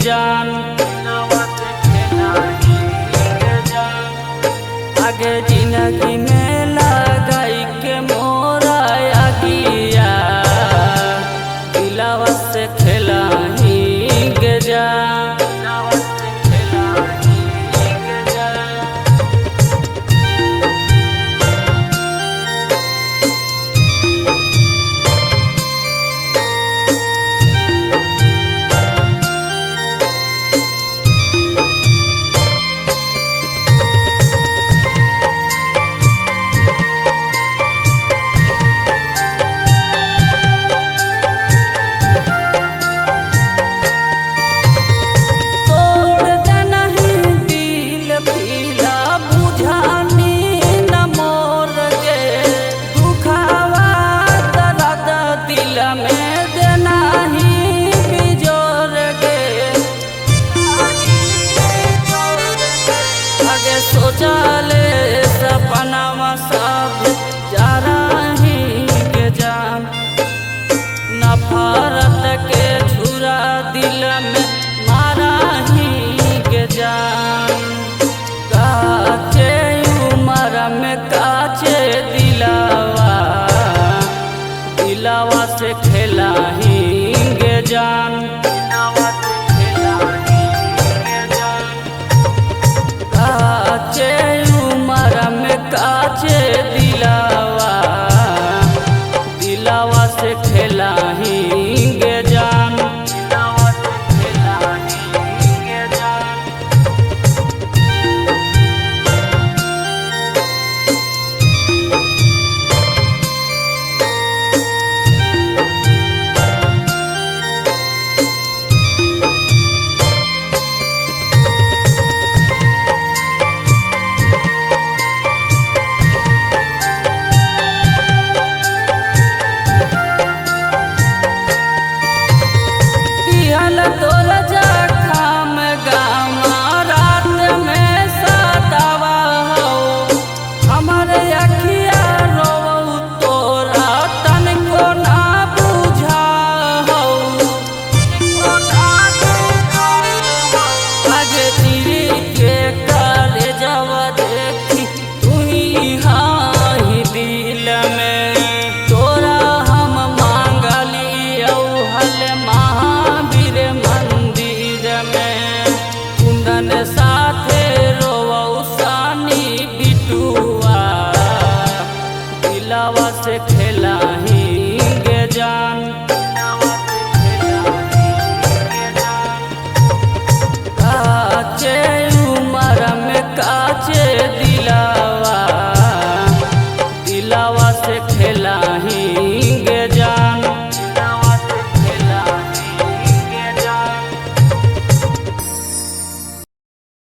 जान। आगे जिंदगी में लगाई के मोरा आगिया, दिलावा से खेलाही के जान। सोचले सपनावा सब जारही के जान। नफरत के छुरा दिल में मारही के जान। काचे उम्र में काचे दिलावा, दिलावा से खेलाही के जान। काचे उम्र में काचे दिलावा, दिलावा से खेलाही गे जान। दिलावा से खेलाही गे जान। तोर